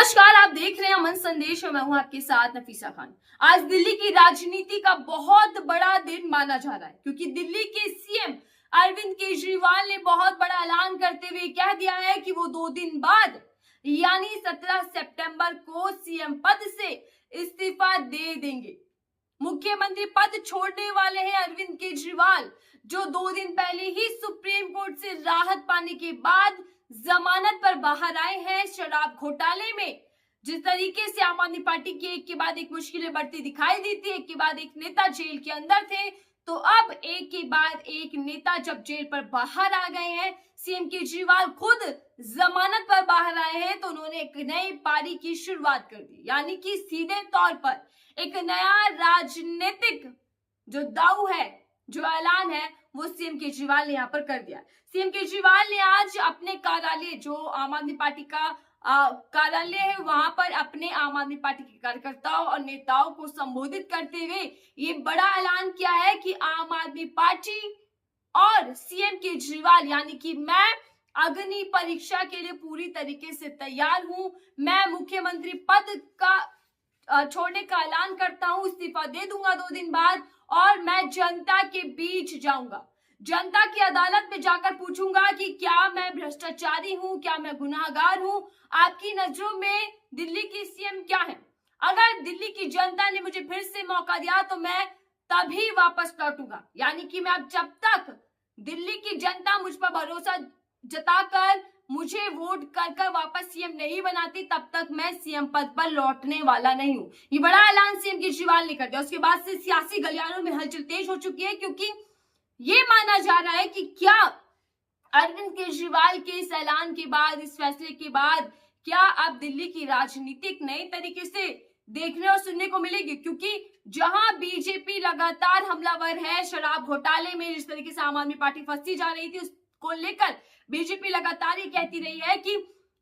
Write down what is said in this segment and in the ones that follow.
नमस्कार, आप देख रहे हैं अमन संदेश और मैं हूं आपके साथ नफीसा खान। आज दिल्ली की राजनीति का बहुत बड़ा दिन माना जा रहा है क्योंकि दिल्ली के सीएम अरविंद केजरीवाल ने बहुत बड़ा ऐलान करते हुए कह दिया है कि वो 2 दिन बाद यानी 17 सितंबर को सीएम पद से इस्तीफा दे देंगे। मुख्यमंत्री पद छोड़ने वाले हैं अरविंद केजरीवाल, जो 2 दिन पहले ही सुप्रीम कोर्ट से राहत पाने के बाद जमानत पर बाहर आए हैं। शराब घोटाले में जिस तरीके से आम आदमी पार्टी की एक के बाद एक मुश्किलें बढ़ती दिखाई दी थी, एक के बाद एक नेता जेल के अंदर थे, तो अब एक के बाद एक नेता जब जेल पर बाहर आ गए हैं, सीएम केजरीवाल खुद जमानत पर बाहर आए हैं, तो उन्होंने एक नई पारी की शुरुआत कर दी। यानी कि सीधे तौर पर एक नया राजनीतिक जो दाव है, जो ऐलान है, वो सीएम केजरीवाल ने यहाँ पर कर दिया। सीएम केजरीवाल ने आज अपने कार्यालय, जो आम आदमी पार्टी का कार्यालय है, वहां पर अपने आम आदमी पार्टी के कार्यकर्ताओं और नेताओं को संबोधित करते हुए ये बड़ा ऐलान किया है कि आम आदमी पार्टी और सीएम केजरीवाल यानी कि मैं अग्नि परीक्षा के लिए पूरी तरीके से तैयार हूं। मैं मुख्यमंत्री पद का छोड़ने का ऐलान करता हूं, इस्तीफा दे दूंगा 2 दिन बाद और मैं जनता के बीच जाऊंगा, जनता की अदालत में जाकर पूछूंगा कि क्या मैं भ्रष्टाचारी हूं, क्या मैं गुनाहगार हूं, आपकी नजरों में दिल्ली की सीएम क्या है। अगर दिल्ली की जनता ने मुझे फिर से मौका दिया तो मैं तभी वापस लौटूंगा। यानी कि मैं अब जब तक दिल्ली की जनता मुझ पर भरोसा जताकर मुझे वोट कर वापस सीएम नहीं बनाती, तब तक मैं सीएम पद पर लौटने वाला नहीं हूं। ये बड़ा ऐलान सीएम केजरीवाल ने कर दिया। उसके बाद से सियासी गलियारों में हलचल तेज हो चुकी है, क्योंकि ये माना जा रहा है कि क्या अरविंद केजरीवाल के इस ऐलान के बाद, इस फैसले के बाद, क्या अब दिल्ली की राजनीति एक नए तरीके से देखने और सुनने को मिलेगी। क्योंकि जहां बीजेपी लगातार हमलावर है, शराब घोटाले में जिस तरीके से आम आदमी पार्टी फंसती जा रही थी, उसको लेकर बीजेपी लगातार ये कहती रही है कि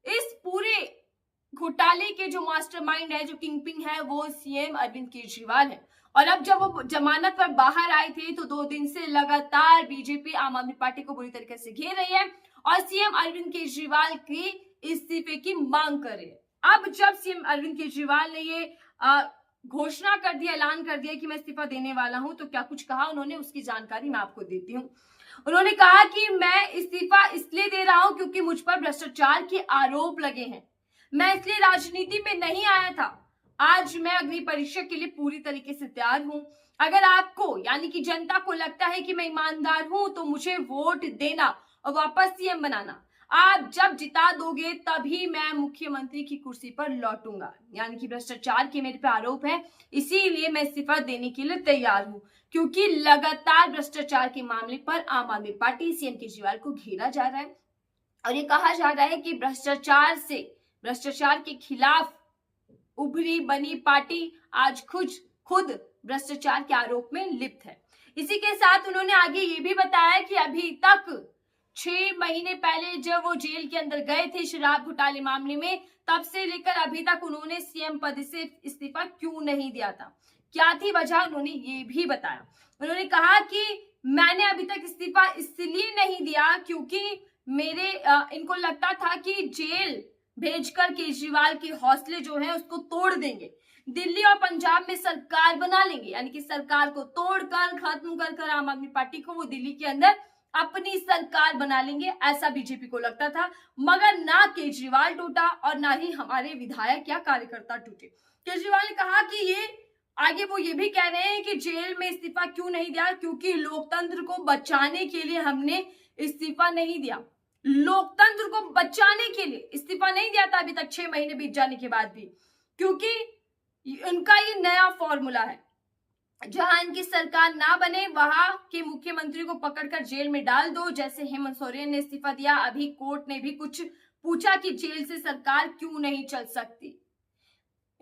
इस पूरे घोटाले के जो मास्टरमाइंड है, जो किंगपिन है, वो सीएम अरविंद केजरीवाल है। और अब जब वो जमानत पर बाहर आए थे तो 2 दिन से लगातार बीजेपी आम आदमी पार्टी को बुरी तरीके से घेर रही है और सीएम अरविंद केजरीवाल के इस्तीफे की मांग कर रही है। अब जब सीएम अरविंद केजरीवाल ने ये घोषणा कर दिया, ऐलान कर दिया कि मैं इस्तीफा देने वाला हूं, तो क्या कुछ कहा उन्होंने, उसकी जानकारी मैं आपको देती हूँ। उन्होंने कहा कि मैं इस्तीफा इसलिए दे रहा हूं क्योंकि मुझ पर भ्रष्टाचार के आरोप लगे हैं। मैं इसलिए राजनीति में नहीं आया था। आज मैं अग्नि परीक्षा के लिए पूरी तरीके से तैयार हूं। अगर आपको यानी कि जनता को लगता है कि मैं ईमानदार हूं तो मुझे वोट देना और वापस सीएम बनाना। आप जब जिता दोगे तभी मैं मुख्यमंत्री की कुर्सी पर लौटूंगा। यानी कि भ्रष्टाचार के मेरे पे आरोप है, इसीलिए मैं इस्तीफा देने के लिए तैयार हूं, क्योंकि लगातार भ्रष्टाचार के मामले पर आम आदमी पार्टी सीएम केजरीवाल को घेरा जा रहा है और ये कहा जा रहा है कि भ्रष्टाचार के खिलाफ उभरी बनी पार्टी आज खुद भ्रष्टाचार के आरोप में लिप्त है। इसी के साथ उन्होंने आगे ये भी बताया कि अभी तक 6 महीने पहले जब वो जेल के अंदर गए थे शराब घोटाले मामले में, तब से लेकर अभी तक उन्होंने सीएम पद से इस्तीफा क्यों नहीं दिया था, क्या थी वजह, उन्होंने ये भी बताया। उन्होंने कहा कि मैंने अभी तक इस्तीफा इसलिए नहीं दिया क्योंकि इनको लगता था कि जेल भेजकर केजरीवाल के हौसले जो है उसको तोड़ देंगे, दिल्ली और पंजाब में सरकार बना लेंगे। यानी कि सरकार को तोड़कर, खत्म कर आम आदमी पार्टी को वो दिल्ली के अंदर अपनी सरकार बना लेंगे, ऐसा बीजेपी को लगता था। मगर ना केजरीवाल टूटा और ना ही हमारे विधायक या कार्यकर्ता टूटे। केजरीवाल ने कहा कि वो ये भी कह रहे हैं कि जेल में इस्तीफा क्यों नहीं दिया, क्योंकि लोकतंत्र को बचाने के लिए हमने इस्तीफा नहीं दिया। लोकतंत्र को बचाने के लिए इस्तीफा नहीं दिया था अभी तक 6 महीने बीत जाने के बाद भी, क्योंकि उनका ये नया फॉर्मूला है। जहां इनकी सरकार ना बने वहां के मुख्यमंत्री को पकड़कर जेल में डाल दो, जैसे हेमंत सोरेन ने इस्तीफा दिया। अभी कोर्ट ने भी कुछ पूछा कि जेल से सरकार क्यों नहीं चल सकती।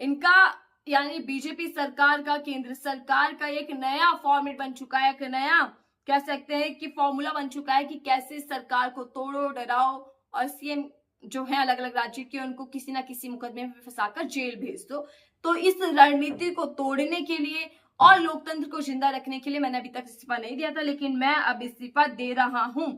इनका यानी बीजेपी सरकार का, केंद्र सरकार का एक नया फॉर्मेट बन चुका है, एक नया कह सकते हैं कि फॉर्मूला बन चुका है कि कैसे सरकार को तोड़ो, डराओ और सीएम जो है अलग अलग राज्य के, उनको किसी ना किसी मुकदमे में फंसाकर जेल भेज दो। तो इस रणनीति को तोड़ने के लिए और लोकतंत्र को जिंदा रखने के लिए मैंने अभी तक इस्तीफा नहीं दिया था, लेकिन मैं अब इस्तीफा दे रहा हूं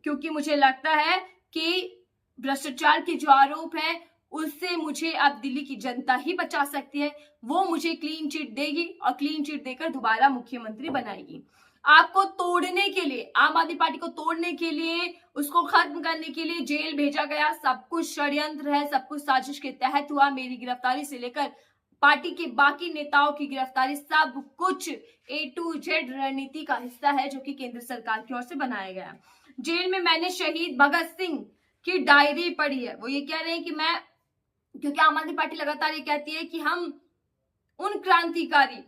क्योंकि मुझे लगता है कि भ्रष्टाचार के जो आरोप है उससे मुझे अब दिल्ली की जनता ही बचा सकती है। वो मुझे क्लीन चिट देगी और क्लीन चिट देकर दोबारा मुख्यमंत्री बनाएगी। आपको तोड़ने के लिए, आम आदमी पार्टी को तोड़ने के लिए, उसको खत्म करने के लिए जेल भेजा गया। सब कुछ षड्यंत्र है, सब कुछ साजिश के तहत हुआ। मेरी गिरफ्तारी से लेकर पार्टी के बाकी नेताओं की गिरफ्तारी, सब कुछ A to Z रणनीति का हिस्सा है जो कि केंद्र सरकार की ओर से बनाया गया। जेल में मैंने शहीद भगत सिंह की डायरी पढ़ी है। वो ये कह रहे हैं कि मैं, क्योंकि आम आदमी पार्टी लगातार ये कहती है कि हम उन क्रांतिकारी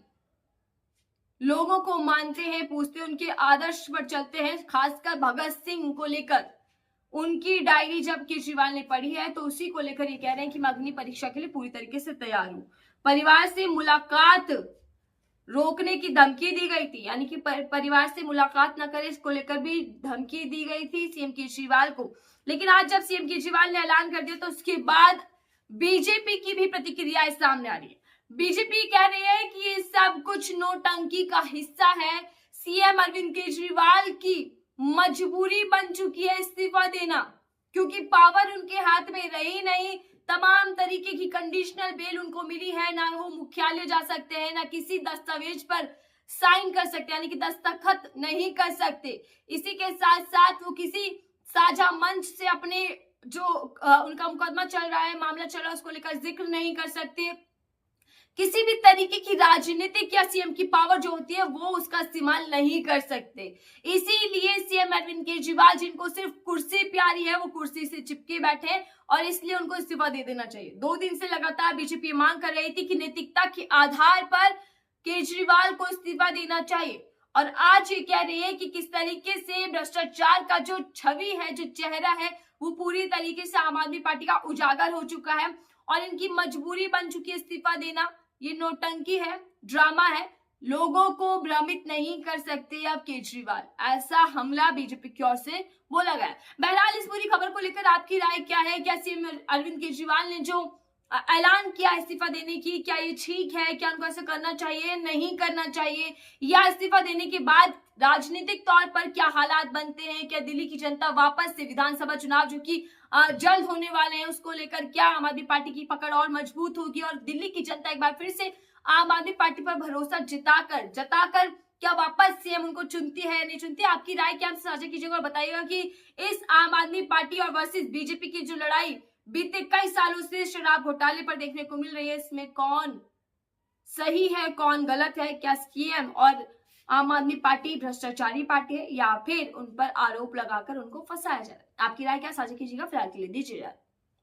लोगों को मानते हैं, पूछते हैं, उनके आदर्श पर चलते हैं, खासकर भगत सिंह को लेकर उनकी डायरी जब केजरीवाल ने पढ़ी है तो उसी को लेकर ये कह रहे हैं कि मैं अग्नि परीक्षा के लिए पूरी तरीके से तैयार हूं। परिवार से मुलाकात रोकने की धमकी दी गई थी, यानी कि परिवार से मुलाकात न करे, इसको लेकर भी धमकी दी गई थी सीएम केजरीवाल को। लेकिन आज जब सीएम केजरीवाल ने ऐलान कर दिया तो उसके बाद बीजेपी की भी प्रतिक्रियाएं सामने आ रही है। बीजेपी कह रही है कि ये सब कुछ नोटंकी का हिस्सा है। सीएम अरविंद केजरीवाल की मजबूरी बन चुकी है इस्तीफा देना, क्योंकि पावर उनके हाथ में रही नहीं। तमाम तरीके की कंडीशनल बेल उनको मिली है, ना वो मुख्यालय जा सकते हैं, ना किसी दस्तावेज पर साइन कर सकते, यानी कि दस्तखत नहीं कर सकते। इसी के साथ साथ वो किसी साझा मंच से अपने जो उनका मुकदमा चल रहा है, मामला चल रहा है, उसको लेकर जिक्र नहीं कर सकते। किसी भी तरीके की राजनीतिक या सीएम की पावर जो होती है वो उसका इस्तेमाल नहीं कर सकते। इसीलिए सीएम अरविंद केजरीवाल, जिनको सिर्फ कुर्सी प्यारी है, वो कुर्सी से चिपके बैठे और इसलिए उनको इस्तीफा दे देना चाहिए। 2 दिन से लगातार बीजेपी मांग कर रही थी कि नैतिकता के आधार पर केजरीवाल को इस्तीफा देना चाहिए, और आज ये कह रही है कि किस तरीके से भ्रष्टाचार का जो छवि है, जो चेहरा है, वो पूरी तरीके से आम आदमी पार्टी का उजागर हो चुका है और इनकी मजबूरी बन चुकी है इस्तीफा देना। ये नौटंकी है, ड्रामा है, लोगों को भ्रमित नहीं कर सकते अब केजरीवाल। ऐसा हमला बीजेपी की ओर से बोला गया। बहरहाल इस पूरी खबर को लेकर आपकी राय क्या है? क्या सीएम अरविंद केजरीवाल ने जो ऐलान किया इस्तीफा देने की, क्या ये ठीक है? क्या उनको ऐसा करना चाहिए, नहीं करना चाहिए? या इस्तीफा देने के बाद राजनीतिक तौर पर क्या हालात बनते हैं? क्या दिल्ली की जनता वापस से विधानसभा चुनाव जो कि जल्द होने वाले हैं उसको लेकर क्या आम आदमी पार्टी की पकड़ और मजबूत होगी और दिल्ली की जनता एक बार फिर से आम आदमी पार्टी पर भरोसा जताकर क्या वापस सीएम उनको चुनती है, नहीं चुनती? आपकी राय क्या हमसे साझा कीजिएगा और बताइएगा कि इस आम आदमी पार्टी और वर्सेस बीजेपी की जो लड़ाई बीते कई सालों से शराब घोटाले पर देखने को मिल रही है, इसमें कौन सही है, कौन गलत है? क्या सीएम और आम आदमी पार्टी भ्रष्टाचारी पार्टी है या फिर उन पर आरोप लगाकर उनको फंसाया जा रहा है? आपकी राय क्या साझा कीजिएगा। फिलहाल के लिए दीजिए।